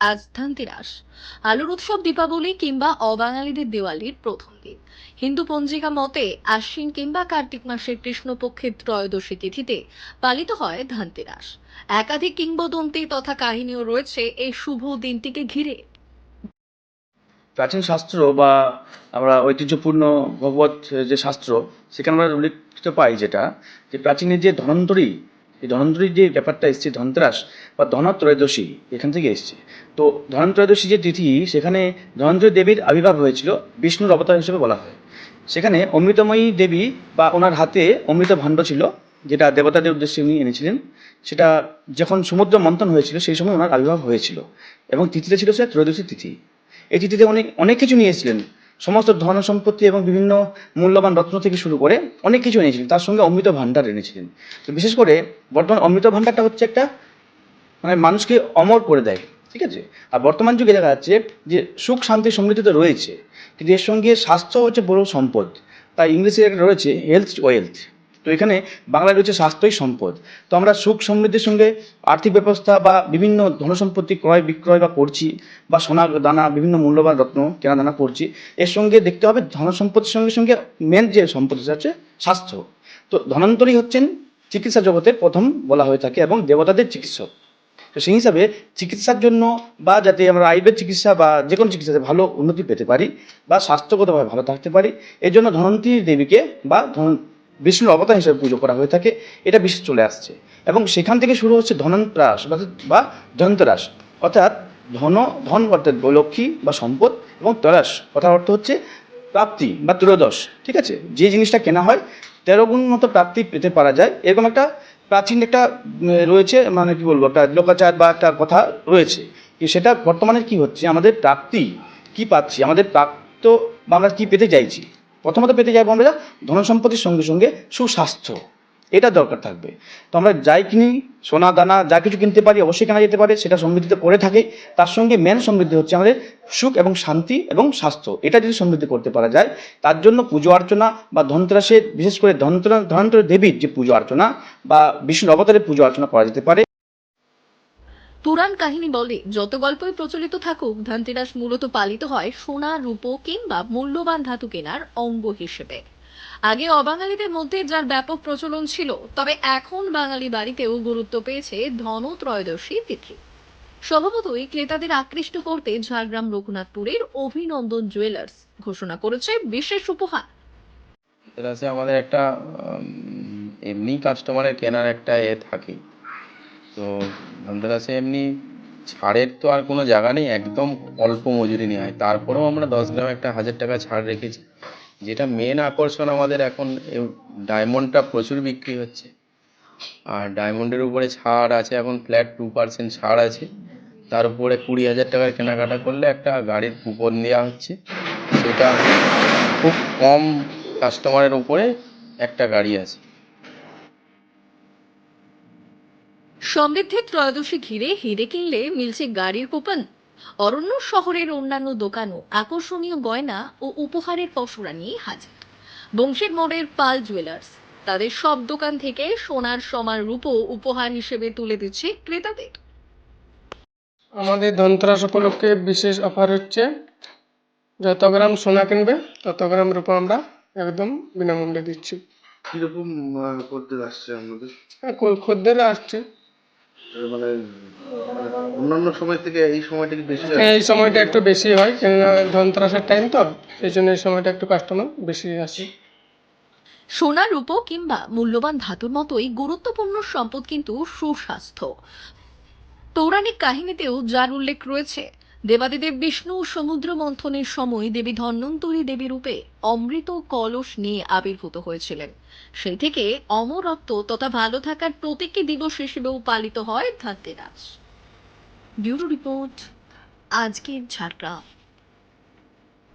আজ ধনতেরাস, আলোর উৎসব দীপাবলি কিংবা অবাঙালিদের দেওয়ালির প্রথম দিন। হিন্দু পঞ্জিকা মতে আশ্বিন কিংবা কার্তিক মাসের কৃষ্ণপক্ষের ত্রয়োদশী তিথিতে পালিত হয় ধনতেরাস। একাধিক কিংবদন্তি তথা কাহিনীও রয়েছে এই শুভ দিনটিকে ঘিরে। প্রাচীন শাস্ত্র বা আমরা ঐতিহ্যপূর্ণ ভগবত যে শাস্ত্র, সেখানে আমরা উল্লেখিত পাই যেটা, যে প্রাচীনের যে ধন্বন্তরী, এই ধন্বন্তরীর যে ব্যাপারটা এসছে ধনতেরাস বা ধনত্রয়োদশী, এখান থেকে এসছে। তো ধনত্রয়োদশী যে তিথি, সেখানে ধনঞ্জয় দেবীর আবির্ভাব হয়েছিল বিষ্ণুর অবতার হিসেবে বলা হয়। সেখানে অমৃতময়ী দেবী বা ওনার হাতে অমৃত ভাণ্ড ছিল, যেটা দেবতাদের উদ্দেশ্যে উনি এনেছিলেন। সেটা যখন সমুদ্র মন্থন হয়েছিল সেই সময় ওনার আবির্ভাব হয়েছিল, এবং তিথিটা ছিল সে ত্রয়োদশী তিথি। এই তিথিতে উনি অনেক কিছু নিয়ে এসেছিলেন, সমস্ত ধন সম্পত্তি এবং বিভিন্ন মূল্যবান রত্ন থেকে শুরু করে অনেক কিছু এনেছিলেন, তার সঙ্গে অমৃত ভাণ্ডার এনেছিলেন। তো বিশেষ করে বর্তমান অমৃত ভাণ্ডারটা হচ্ছে একটা, মানে মানুষকে অমর করে দেয়, ঠিক আছে। আর বর্তমান যুগে দেখা যাচ্ছে যে সুখ শান্তি সমৃদ্ধি তো রয়েছে, কিন্তু এর সঙ্গে স্বাস্থ্য হচ্ছে বড় সম্পদ। তাই ইংলিশে একটা রয়েছে হেলথ ওয়েলথ। তো এখানে বাংলায় রয়েছে স্বাস্থ্যই সম্পদ। তো আমরা সুখ সমৃদ্ধির সঙ্গে আর্থিক ব্যবস্থা বা বিভিন্ন ধনসম্পত্তি ক্রয় বিক্রয় বা করছি, বা সোনা দানা বিভিন্ন মূল্যবান রত্ন কেনা দানা করছি। এর সঙ্গে দেখতে হবে ধনসম্পত্তির সঙ্গে সঙ্গে মেন যে সম্পত্তি হচ্ছে স্বাস্থ্য। তো ধন্বন্তরী হচ্ছেন চিকিৎসা জগতের প্রথম বলা হয়ে থাকে এবং দেবতাদের চিকিৎসক। তো সেই হিসাবে চিকিৎসার জন্য, বা যাতে আমরা আয়ুর্বেদ চিকিৎসা বা যে কোনো চিকিৎসাতে ভালো উন্নতি পেতে পারি বা স্বাস্থ্যগতভাবে ভালো থাকতে পারি, এই জন্য ধন্বন্তরী দেবীকে বা বিষ্ণুর অবতার হিসেবে পুজো করা হয়ে থাকে। এটা বিশেষ চলে আসছে, এবং সেখান থেকে শুরু হচ্ছে ধনন্ত্রাস বা ধনতেরাস। অর্থাৎ ধন, ধন অর্থাৎ লক্ষ্মী বা সম্পদ, এবং তরাস কথার অর্থ হচ্ছে প্রাপ্তি বা ত্রয়োদশ, ঠিক আছে। যে জিনিসটা কেনা হয় 13 গুণ মতো প্রাপ্তি পেতে পারা যায়, এরকম একটা প্রাচীন একটা রয়েছে, মানে কি বলবো, একটা লোকাচার বা একটা কথা রয়েছে। সেটা বর্তমানে কি হচ্ছে, আমাদের প্রাপ্তি কি পাচ্ছি, আমাদের প্রাপ্ত বা আমরা কি পেতে চাইছি। প্রথমত পেতে চাইবো আমরা ধনসম্পত্তির সঙ্গে সঙ্গে সুস্বাস্থ্য, এটা দরকার থাকবে। তো আমরা যাই কিনি, সোনা দানা যা কিছু কিনতে পারি অবশ্যই কেনা যেতে পারে, সেটা সমৃদ্ধিতে পড়ে থাকে। তার সঙ্গে মেন সমৃদ্ধি হচ্ছে আমাদের সুখ এবং শান্তি এবং স্বাস্থ্য, এটা যদি সমৃদ্ধি করতে পারা যায়, তার জন্য পুজো অর্চনা বা ধনতেরাসের, বিশেষ করে ধনতেরাস দেবীর যে পুজো অর্চনা বা বিষ্ণু অবতারের পুজো অর্চনা করা যেতে পারে। পুরাণ কাহিনী বলে যত গল্পই প্রচলিত থাকুক, ধনতেরাস মূলত পালিত হয় সোনা রূপো কিংবা মূল্যবান ধাতু কেনার অঙ্গ হিসেবে। আগে অবাঙালিদের মধ্যে যার ব্যাপক প্রচলন ছিল, তবে এখন বাঙালি বাড়িতেও গুরুত্ব পেয়েছে ধনত্রয়োদশী তিথি। স্বভাবতই ক্রেতাদের আকৃষ্ট করতে ঝাড়গ্রাম রঘুনাথপুরের অভিনন্দন জুয়েলার্স ঘোষণা করেছে বিশেষ উপহার। ধনতেরাসে আমাদের একটা এমনি কাস্টমারের কেনার একটা থাকে। তো ধনতেরাসে এমনি ছাড়ের তো আর কোনো জায়গা নেই, একদম অল্প মজুরি নেওয়া হয়, তারপরেও আমরা 10 গ্রাম একটা 1000 টাকা ছাড় রেখেছি। যেটা মেন আকর্ষণ আমাদের এখন, ডায়মন্ডটা প্রচুর বিক্রি হচ্ছে, আর ডায়মন্ডের উপরে ছাড় আছে এখন, ফ্ল্যাট 2% ছাড় আছে। তার উপরে 20,000 টাকার কেনাকাটা করলে একটা গাড়ির কুপন দেওয়া হচ্ছে। সেটা খুব কম কাস্টমারের উপরে একটা গাড়ি আছে। সমৃদ্ধির ত্রয়োদশী ঘিরে হিরে কিনলে মিলছে গাড়ির কুপন। অরণ্য শহরের অন্যান্য দোকানও আকর্ষণীয় গয়না ও উপহারের পসরা নিয়ে হাজির। বংশীর মোড়ের পাল জুয়েলার্স তাদের সব দোকান থেকে সোনার সমান রূপো উপহার হিসেবে তুলে দিচ্ছে ক্রেতাদের। আমাদের ধনতেরাস উপলক্ষে বিশেষ অফার হচ্ছে, যত গ্রাম সোনা কিনবে তত গ্রাম রূপো আমরা একদম বিনামূল্যে দিচ্ছি। কিরকম খদ্দের আসছে আপনাদের? হ্যাঁ, খদ্দের আসছে। মানে মানে অন্যান্য সময় থেকে এই সময়টা কি বেশি হ্যাঁ, আসছে? এই সময়টা একটু বেশি হয়, কেননা ধনতেরাসের টাইম তো, সেই জন্য এই সময়টা একটু কাস্টমার বেশি আসে। সোনা রূপো কিংবা মূল্যবান ধাতুর মতোই গুরুত্বপূর্ণ সম্পদ কিন্তু সুস্বাস্থ্য। পৌরাণিক কাহিনীতেও যার উল্লেখ রয়েছে। দেবাদিদেব বিষ্ণু সমুদ্র মন্থনের সময় দেবী ধন্বন্তরী দেবী রূপে অমৃত কলস নিয়ে আবির্ভূত হয়েছিলেন। সেই থেকে অমরত্ব তথা ভালো থাকার প্রতীকী দিবস হিসেবেও পালিত হয় ধনতেরাস। ব্যুরো রিপোর্ট, আজকের ঝাড়গ্রাম।